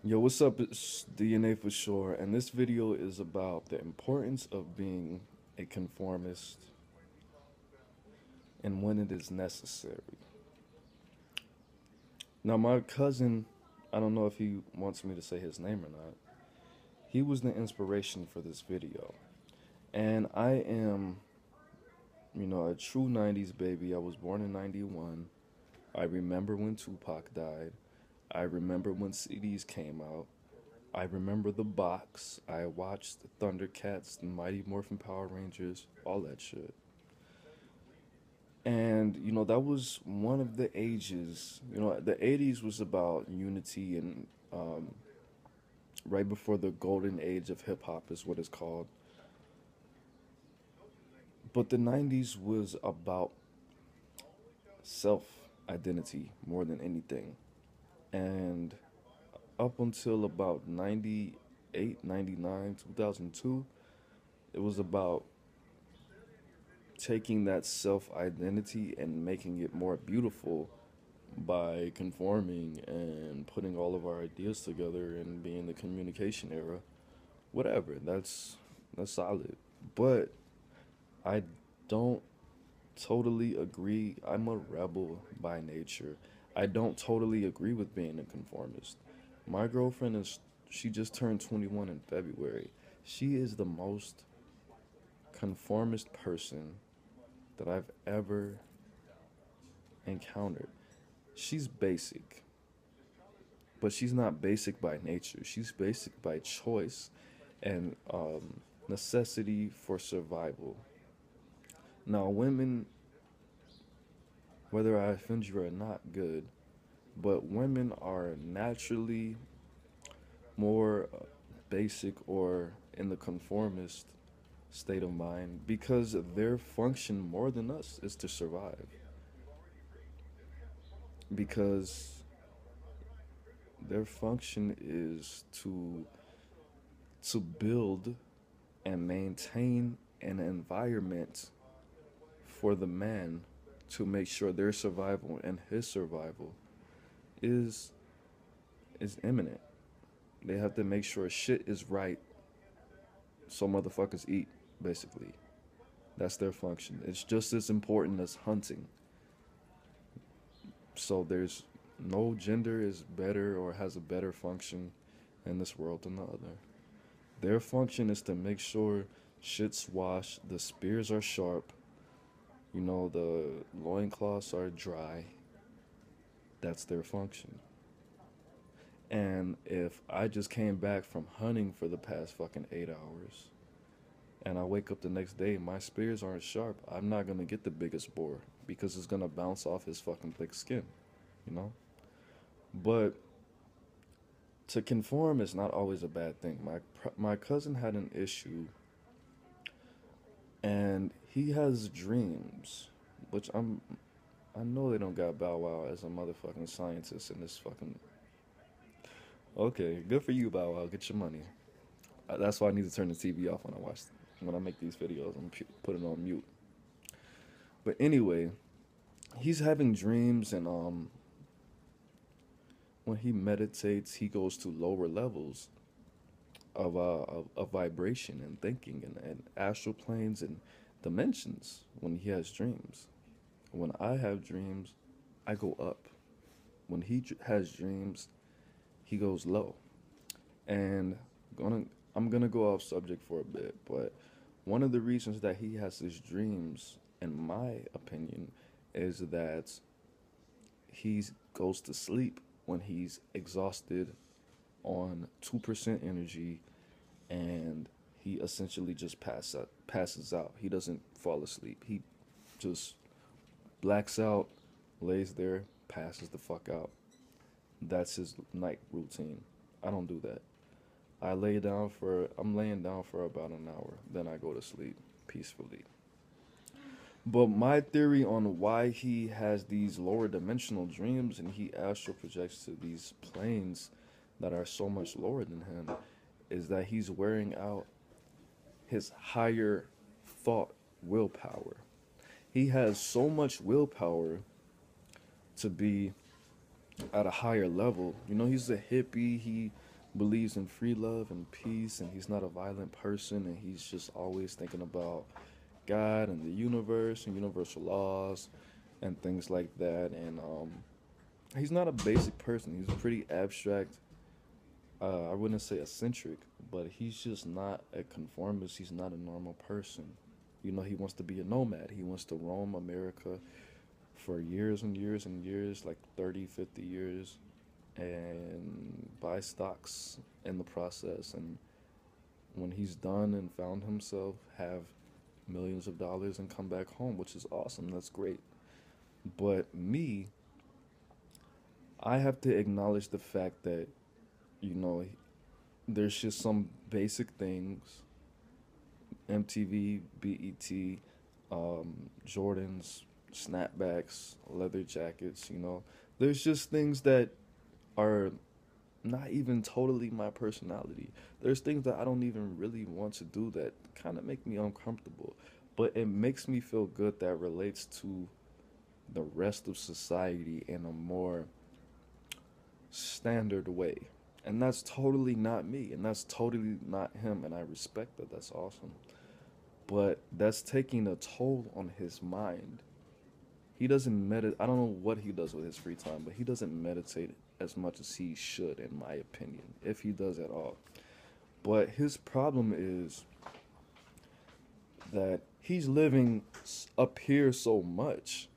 Yo, what's up? It's DNA for sure, and this video is about the importance of being a conformist and when it is necessary. Now, my cousin, I don't know if he wants me to say his name or not, he was the inspiration for this video. And I am, a true 90s baby. I was born in 91. I remember when Tupac died. I remember when CDs came out. I remember the box. I watched the Thundercats, the Mighty Morphin Power Rangers, all that shit. And that was one of the ages. The '80s was about unity and right before the golden age of hip hop is what it's called. But the '90s was about self identity more than anything. And up until about 98, 99, 2002, it was about taking that self identity and making it more beautiful by conforming and putting all of our ideas together and being the communication era. Whatever, that's solid. But I don't totally agree. I'm a rebel by nature. I don't totally agree with being a conformist. My girlfriend is she just turned 21 in February. She is the most conformist person that I've ever encountered. She's basic, but she's not basic by nature. She's basic by choice and necessity for survival. Now, women, whether I offend you or not, good, but women are naturally more basic or in the conformist state of mind because their function more than us is to survive. Because their function is to build and maintain an environment for the man to make sure their survival and his survival is is imminent. They have to make sure shit is right so motherfuckers eat, basically. That's their function. It's just as important as hunting. So there's no gender is better or has a better function in this world than the other. Their function is to make sure shit's washed, the spears are sharp, the loincloths are dry. That's their function. And if I just came back from hunting for the past fucking 8 hours and I wake up the next day, my spears aren't sharp, I'm not gonna get the biggest boar because it's gonna bounce off his fucking thick skin, you know? But to conform is not always a bad thing. My cousin had an issue, and he has dreams, which I know they don't got Bow Wow as a motherfucking scientist in this fucking. Okay, good for you, Bow Wow. Get your money. That's why I need to turn the TV off when I make these videos. I'm put it on mute. But anyway, he's having dreams, and when he meditates, he goes to lower levels of vibration and thinking and astral planes and dimensions when he has dreams. When I have dreams, I go up. When has dreams, he goes low. And gonna I'm gonna go off subject for a bit, but one of the reasons that he has his dreams, in my opinion, is that he goes to sleep when he's exhausted on 2% energy, and he essentially just passes out. He doesn't fall asleep. He just blacks out, lays there, passes the fuck out. That's his night routine. I don't do that. I'm laying down for about an hour, then I go to sleep peacefully. But my theory on why he has these lower dimensional dreams and he astral projects to these planes that are so much lower than him is that he's wearing out his higher thought willpower. He has so much willpower to be at a higher level. He's a hippie. He believes in free love and peace, and he's not a violent person, and he's just always thinking about God and the universe and universal laws and things like that. And he's not a basic person. He's pretty abstract. I wouldn't say eccentric, but he's just not a conformist. He's not a normal person. You know, he wants to be a nomad. He wants to roam America for years and years and years, like 30, 50 years, and buy stocks in the process. And when he's done and found himself, have millions of dollars and come back home, which is awesome. That's great. But me, I have to acknowledge the fact that, you know, there's just some basic things, MTV, BET, Jordans, snapbacks, leather jackets, you know. There's just things that are not even totally my personality. There's things that I don't even really want to do that kind of make me uncomfortable. But it makes me feel good that relates to the rest of society in a more standard way. And that's totally not me, and that's totally not him, and I respect that. That's awesome. But that's taking a toll on his mind. He doesn't meditate. I don't know what he does with his free time, but he doesn't meditate as much as he should, in my opinion, if he does at all. But his problem is that he's living up here so much,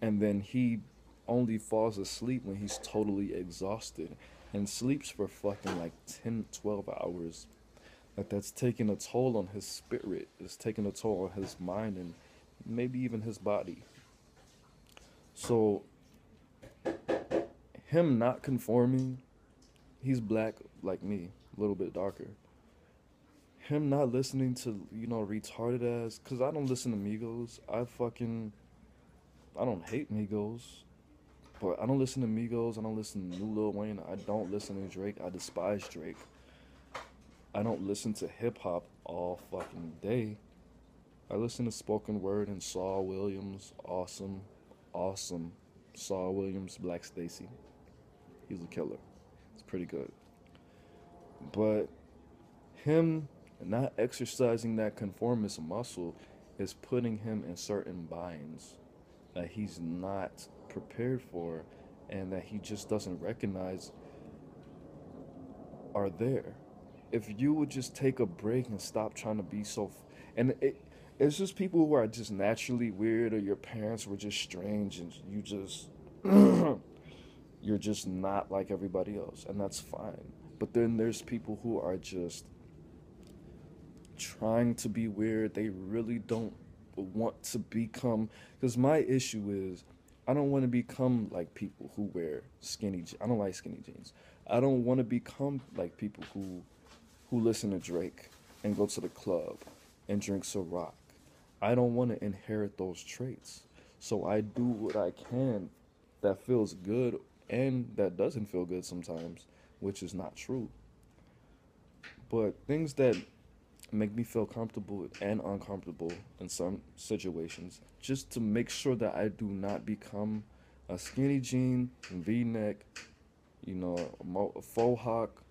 and then he only falls asleep when he's totally exhausted and sleeps for fucking like 10, 12 hours. Like, that's taking a toll on his spirit. It's taking a toll on his mind and maybe even his body. So, him not conforming, he's black like me, a little bit darker. Him not listening to, you know, retarded ass, because I don't listen to Migos. I don't hate Migos, but I don't listen to Migos. I don't listen to New Lil Wayne. I don't listen to Drake. I despise Drake. I don't listen to hip hop all fucking day. I listen to spoken word and Saul Williams. Awesome. Awesome. Saul Williams, Black Stacy. He's a killer. It's pretty good. But him not exercising that conformist muscle is putting him in certain binds that he's not prepared for and that he just doesn't recognize are there. If you would just take a break and stop trying to be so it's just people who are just naturally weird, or your parents were just strange and you just you're just not like everybody else, and that's fine. But then there's people who are just trying to be weird. They really don't want to become, because my issue is I don't want to become like people who wear I don't like skinny jeans. I don't want to become like people who listen to Drake and go to the club and drink Ciroc. I don't want to inherit those traits. So I do what I can that feels good and that doesn't feel good sometimes, which is not true. But things that make me feel comfortable and uncomfortable in some situations, just to make sure that I do not become a skinny jean, V-neck, you know, a faux hawk,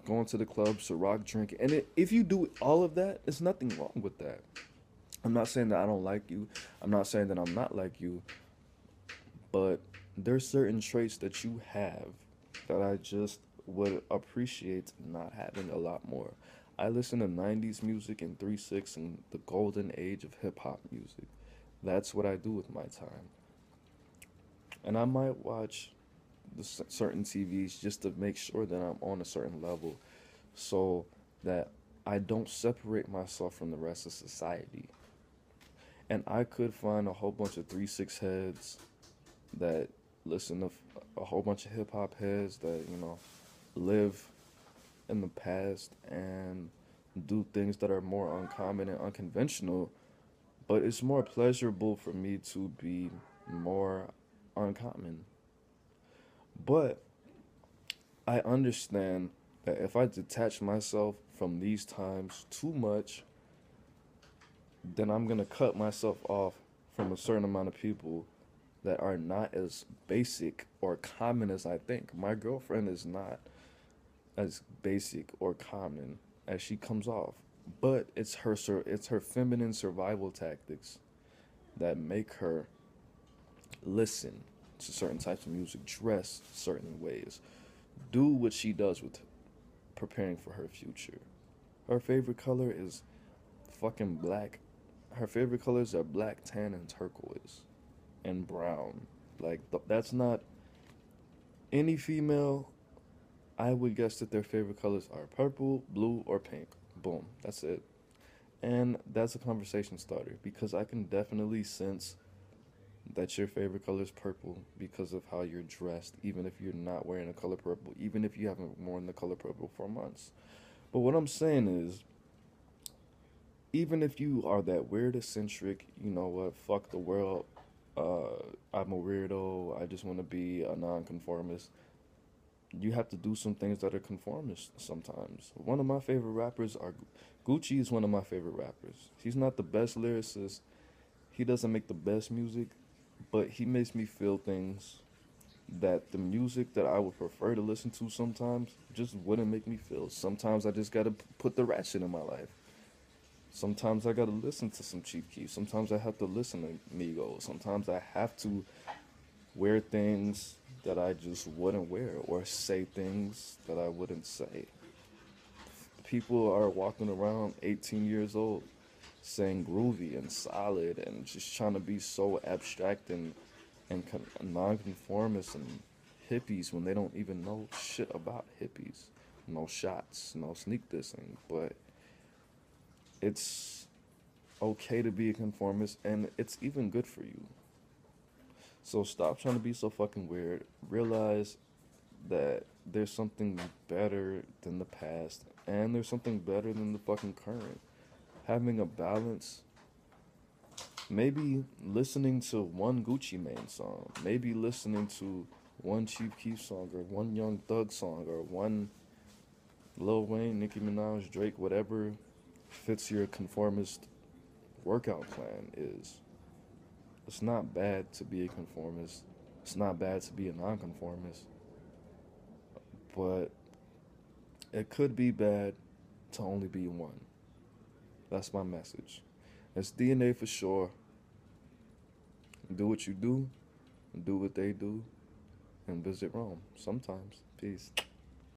going to the club, Ciroc drinking. And if you do all of that, there's nothing wrong with that. I'm not saying that I don't like you. I'm not saying that I'm not like you. But there's certain traits that you have that I just would appreciate not having a lot more. I listen to 90s music and 3-6 and the golden age of hip-hop music. That's what I do with my time. And I might watch certain TVs just to make sure that I'm on a certain level so that I don't separate myself from the rest of society. And I could find a whole bunch of 3-6 heads that listen to a whole bunch of hip-hop heads that, you know, live in the past and do things that are more uncommon and unconventional, but it's more pleasurable for me to be more uncommon. But I understand that if I detach myself from these times too much, then I'm going to cut myself off from a certain amount of people that are not as basic or common as I think. My girlfriend is not as basic or common as she comes off. But it's her feminine survival tactics that make her listen to certain types of music, dress certain ways, do what she does with preparing for her future. Her favorite color is fucking black. Her favorite colors are black, tan, and turquoise, and brown. Like that's not any female. I would guess that their favorite colors are purple, blue, or pink. Boom, that's it. And that's a conversation starter because I can definitely sense that your favorite color is purple because of how you're dressed, even if you're not wearing a color purple, even if you haven't worn the color purple for months. But what I'm saying is, even if you are that weird eccentric, you know what, fuck the world, I'm a weirdo, I just want to be a nonconformist, you have to do some things that are conformist sometimes. One of my favorite rappers are Gucci is one of my favorite rappers. He's not the best lyricist. He doesn't make the best music, but he makes me feel things that the music that I would prefer to listen to sometimes just wouldn't make me feel. Sometimes I just gotta put the ratchet in my life. Sometimes I gotta listen to some Chief Keef. Sometimes I have to listen to Migos. Sometimes I have to wear things that I just wouldn't wear or say things that I wouldn't say. People are walking around 18 years old saying groovy and solid and just trying to be so abstract and non-conformist and hippies when they don't even know shit about hippies. No shots, no sneak dissing, but it's okay to be a conformist and it's even good for you. So stop trying to be so fucking weird. Realize that there's something better than the past and there's something better than the fucking current. Having a balance, maybe listening to one Gucci Mane song, maybe listening to one Chief Keef song or one Young Thug song or one Lil Wayne, Nicki Minaj, Drake, whatever fits your conformist workout plan is. It's not bad to be a conformist. It's not bad to be a nonconformist. But it could be bad to only be one. That's my message. It's DNA for sure. Do what you do, do what they do, and visit Rome sometimes. Peace.